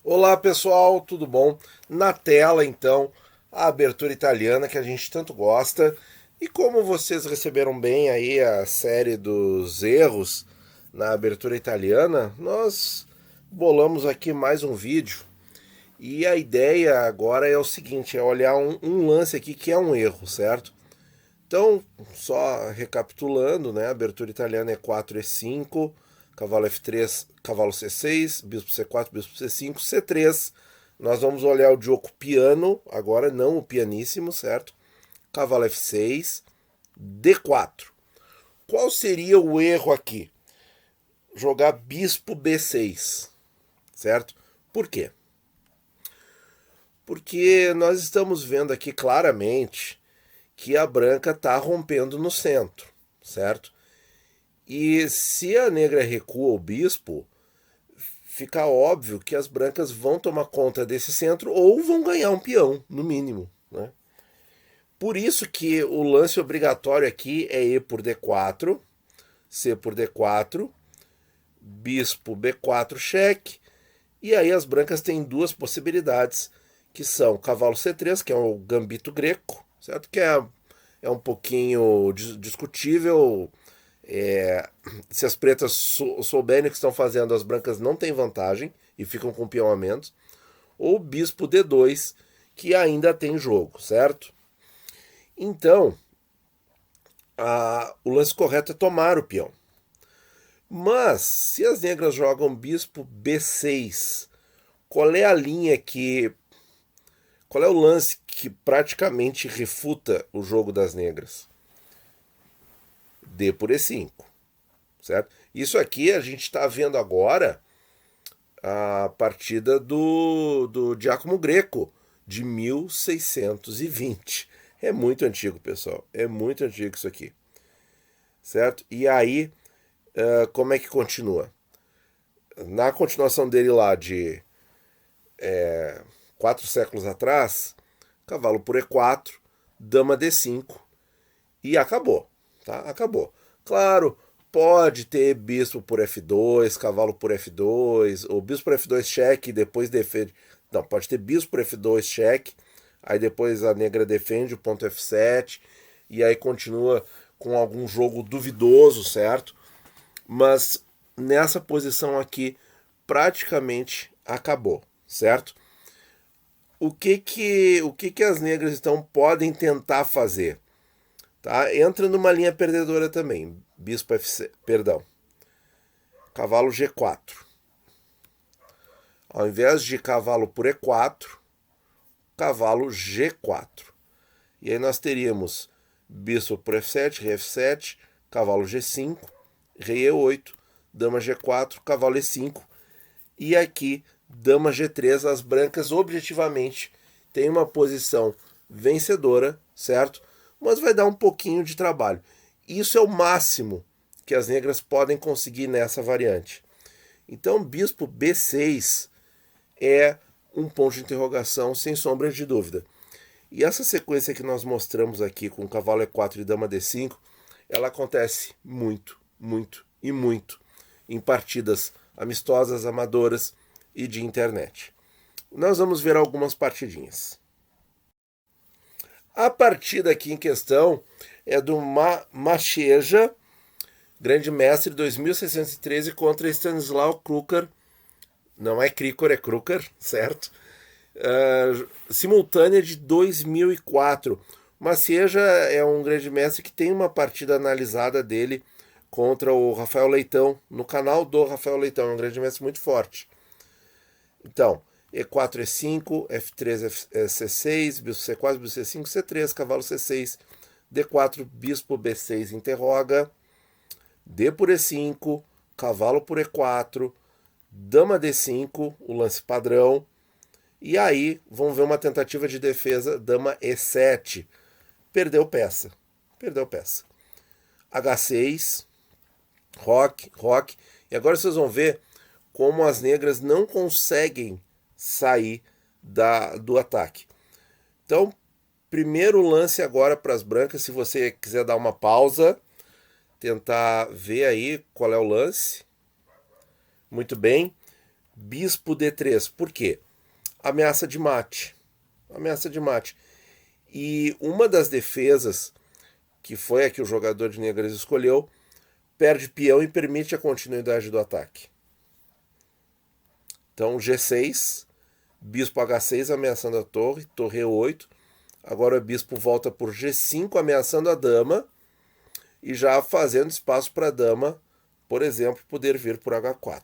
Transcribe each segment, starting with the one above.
Olá pessoal, tudo bom? Na tela então a abertura italiana que a gente tanto gosta. E como vocês receberam bem aí a série dos erros na abertura italiana, nós bolamos aqui mais um vídeo. E a ideia agora é o seguinte, é olhar um lance aqui que é um erro, certo? Então, só recapitulando, né? A abertura italiana é 4 e 5, cavalo F3, cavalo C6, bispo C4, bispo C5, C3. Nós vamos olhar o Gioco piano, agora não o pianíssimo, certo? Cavalo F6, D4. Qual seria o erro aqui? Jogar bispo B6, certo? Por quê? Porque nós estamos vendo aqui claramente que a branca está rompendo no centro, certo? E se a negra recua o bispo, fica óbvio que as brancas vão tomar conta desse centro ou vão ganhar um peão, no mínimo, né? Por isso que o lance obrigatório aqui é E por D4, C por D4, bispo B4 cheque, e aí as brancas têm duas possibilidades, que são cavalo C3, que é o gambito greco, certo? Que é um pouquinho discutível. Se as pretas souberem o que estão fazendo, as brancas não têm vantagem e ficam com peão a menos. Ou bispo D2, que ainda tem jogo, certo? Então, o lance correto é tomar o peão. Mas, se as negras jogam bispo B6, qual é a linha que. Qual é o lance que praticamente refuta o jogo das negras? D por E5, certo? Isso aqui a gente está vendo agora a partida do Giacomo Greco, de 1620. É muito antigo, pessoal. É muito antigo isso aqui, certo? E aí, como é que continua? Na continuação dele lá de 4 séculos atrás, cavalo por E4, dama D5 e acabou, tá? Acabou. Claro, pode ter bispo por F2, cavalo por F2, ou bispo por F2 cheque e depois defende. Não, pode ter bispo por F2 cheque, aí depois a negra defende o ponto F7 e aí continua com algum jogo duvidoso, certo? Mas nessa posição aqui praticamente acabou, certo? O que que as negras então podem tentar fazer? Tá? Entra numa linha perdedora também. Bispo F6, perdão. Cavalo G4. Ao invés de cavalo por E4, cavalo G4. E aí nós teríamos bispo por F7, rei F7, cavalo G5, rei E8, dama G4, cavalo E5. E aqui, dama G3, as brancas objetivamente têm uma posição vencedora, certo? Mas vai dar um pouquinho de trabalho. Isso é o máximo que as negras podem conseguir nessa variante. Então, bispo B6 é um ponto de interrogação sem sombra de dúvida. E essa sequência que nós mostramos aqui com cavalo E4 e dama D5, ela acontece muito, muito e muito em partidas amistosas, amadoras e de internet. Nós vamos ver algumas partidinhas. A partida aqui em questão é do Macheja, grande mestre 2613 contra Stanislaw Kruker. Não é Krikor, é Kruker, certo? Simultânea de 2004. Macieja é um grande mestre que tem uma partida analisada dele contra o Rafael Leitão, no canal do Rafael Leitão, é um grande mestre muito forte. Então, E4, E5, F3, C6, bispo C4, bispo C5, C3, cavalo C6, D4, bispo B6 interroga, D por E5, cavalo por E4, dama D5, o lance padrão, e aí vamos ver uma tentativa de defesa, dama E7, perdeu peça, perdeu peça. H6, roque, e agora vocês vão ver como as negras não conseguem sair do ataque. Então, primeiro lance agora para as brancas, se você quiser dar uma pausa, tentar ver aí qual é o lance. Muito bem. bispo D3. Por quê? Ameaça de mate. Ameaça de mate. E uma das defesas, que foi a que o jogador de negras escolheu, perde peão e permite a continuidade do ataque. Então G6, bispo H6 ameaçando a torre, torre E8. Agora o bispo volta por G5 ameaçando a dama e já fazendo espaço para a dama, por exemplo, poder vir por H4.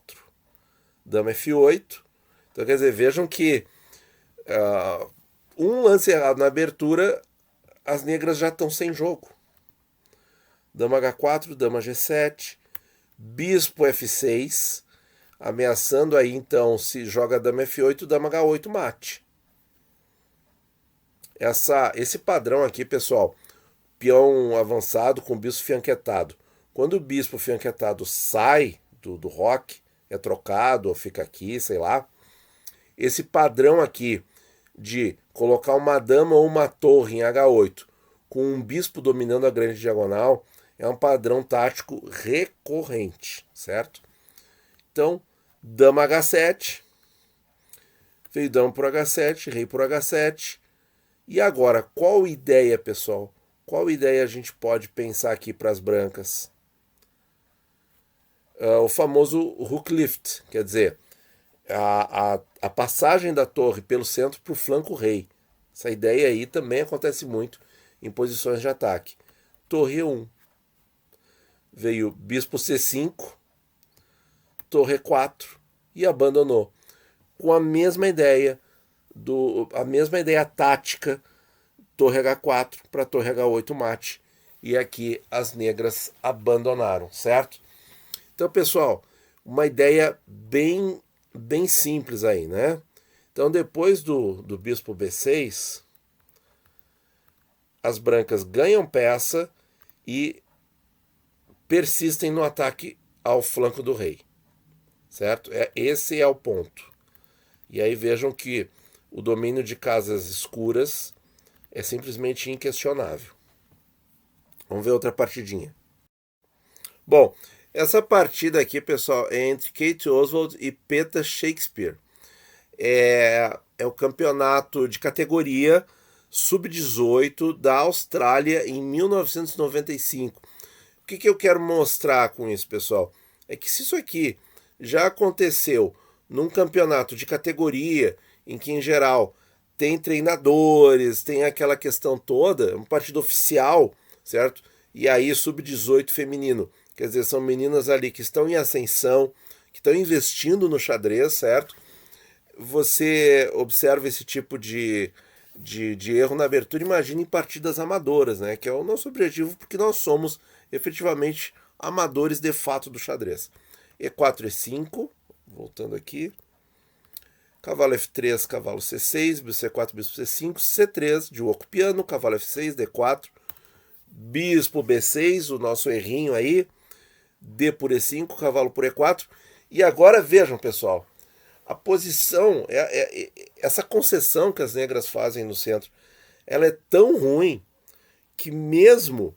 Dama F8. Então quer dizer, vejam que um lance errado na abertura, as negras já estão sem jogo. Dama H4, dama G7, bispo F6, ameaçando aí então, se joga dama F8, dama H8 mate. Esse padrão aqui, pessoal, peão avançado com bispo fianquetado. Quando o bispo fianquetado sai do roque, é trocado ou fica aqui, sei lá, esse padrão aqui de colocar uma dama ou uma torre em H8 com um bispo dominando a grande diagonal é um padrão tático recorrente, certo? Então, dama H7, veio dama por H7, rei por H7. E agora, qual ideia, pessoal? Qual ideia a gente pode pensar aqui para as brancas? O famoso hook lift, quer dizer, a passagem da torre pelo centro para o flanco rei. Essa ideia aí também acontece muito em posições de ataque. Torre E1. Veio bispo C5, torre E4 e abandonou. Com a mesma ideia, a mesma ideia tática, torre H4 para torre H8 mate. E aqui as negras abandonaram, certo? Então, pessoal, uma ideia bem simples aí, né? Então, depois do bispo B6, as brancas ganham peça e persistem no ataque ao flanco do rei, certo? Esse é o ponto. E aí vejam que o domínio de casas escuras é simplesmente inquestionável. Vamos ver outra partidinha. Bom, essa partida aqui, pessoal, é entre Kate Oswald e Peta Shakespeare. É o campeonato de categoria sub-18 da Austrália em 1995. O que eu quero mostrar com isso, pessoal? É que se isso aqui já aconteceu num campeonato de categoria, em que, em geral, tem treinadores, tem aquela questão toda, um partido oficial, certo? E aí, sub-18 feminino. Quer dizer, são meninas ali que estão em ascensão, que estão investindo no xadrez, certo? Você observa esse tipo de erro na abertura, imagina em partidas amadoras, né? Que é o nosso objetivo, porque nós somos efetivamente amadores de fato do xadrez. E4, E5, voltando aqui. Cavalo F3, cavalo C6, bispo C4, bispo C5, C3, de oco piano, cavalo F6, D4, bispo B6, o nosso errinho aí, D por E5, cavalo por E4. E agora vejam, pessoal, a posição, essa concessão que as negras fazem no centro, ela é tão ruim que mesmo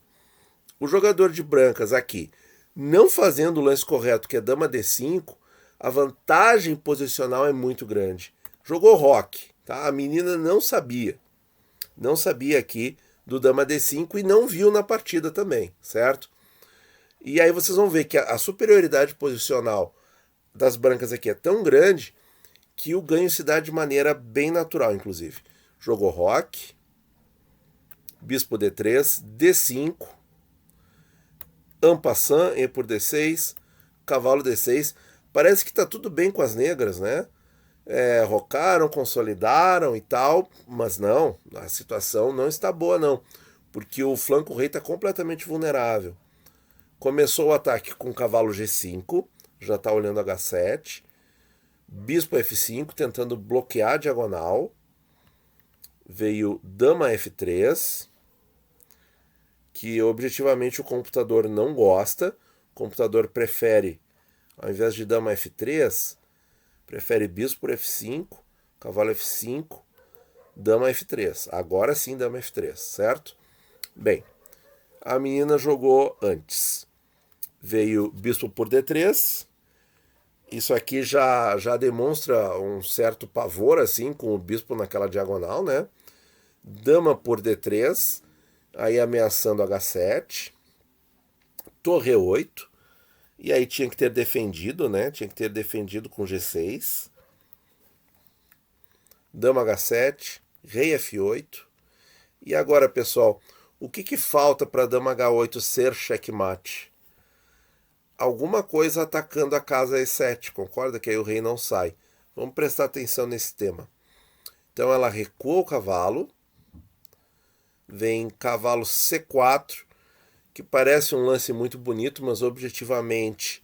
o jogador de brancas aqui, não fazendo o lance correto, que é dama D5, a vantagem posicional é muito grande. Jogou roque, tá? A menina não sabia aqui do dama D5 e não viu na partida também, certo? E aí vocês vão ver que a superioridade posicional das brancas aqui é tão grande que o ganho se dá de maneira bem natural, inclusive. Jogou roque, bispo D3, D5, en passant, E por D6, cavalo D6. Parece que está tudo bem com as negras, né? Rocaram, consolidaram e tal, mas não, a situação não está boa não, porque o flanco rei está completamente vulnerável. Começou o ataque com cavalo G5, já está olhando H7, bispo F5 tentando bloquear a diagonal, veio dama F3, que objetivamente o computador não gosta, o computador prefere, ao invés de dama F3, prefere bispo por F5, cavalo F5, dama F3. Agora sim, dama F3, certo? Bem, a menina jogou antes. Veio bispo por D3, Isso aqui já demonstra um certo pavor, assim, com o bispo naquela diagonal, né? Dama por D3, aí ameaçando H7, torre E8, e aí tinha que ter defendido, né? Tinha que ter defendido com G6, Dama H7, Rei F8. E agora, pessoal, o que falta para Dama H8 ser checkmate? Alguma coisa atacando a casa E7, concorda? Que aí o rei não sai. Vamos prestar atenção nesse tema. Então ela recua o cavalo, vem cavalo C4, que parece um lance muito bonito, mas objetivamente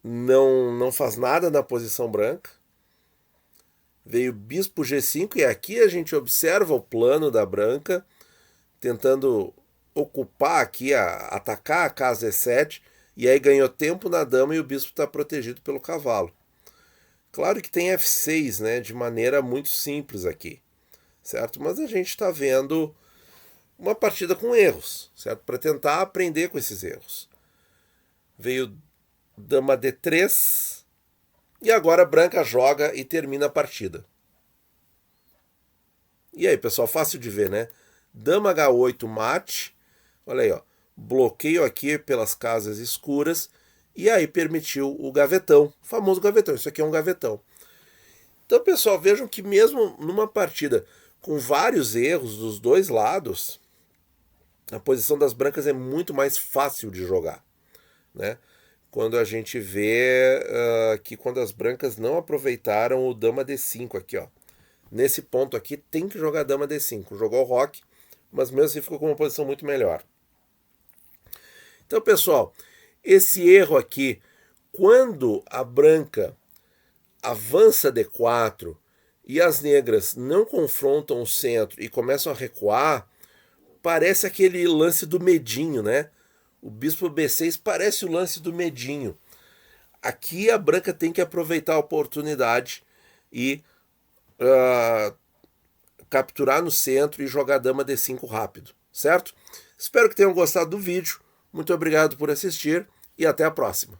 não faz nada na posição branca. Veio bispo G5 e aqui a gente observa o plano da branca, tentando ocupar aqui, atacar a casa E7, e aí ganhou tempo na dama e o bispo está protegido pelo cavalo. Claro que tem F6, né, de maneira muito simples aqui, certo? Mas a gente está vendo uma partida com erros, certo? Para tentar aprender com esses erros. Veio dama D3 e agora a branca joga e termina a partida. E aí, pessoal, fácil de ver, né? Dama H8 mate, olha aí, ó, bloqueio aqui pelas casas escuras e aí permitiu o gavetão, o famoso gavetão. Isso aqui é um gavetão. Então, pessoal, vejam que mesmo numa partida com vários erros dos dois lados, a posição das brancas é muito mais fácil de jogar, né? Quando a gente vê que quando as brancas não aproveitaram o dama D5 aqui, ó. Nesse ponto aqui tem que jogar dama D5. Jogou o roque, mas mesmo assim ficou com uma posição muito melhor. Então, pessoal, esse erro aqui, quando a branca avança D4 e as negras não confrontam o centro e começam a recuar, parece aquele lance do medinho, né? O bispo B6 parece o lance do medinho. Aqui a branca tem que aproveitar a oportunidade e capturar no centro e jogar dama D5 rápido, certo? Espero que tenham gostado do vídeo. Muito obrigado por assistir e até a próxima.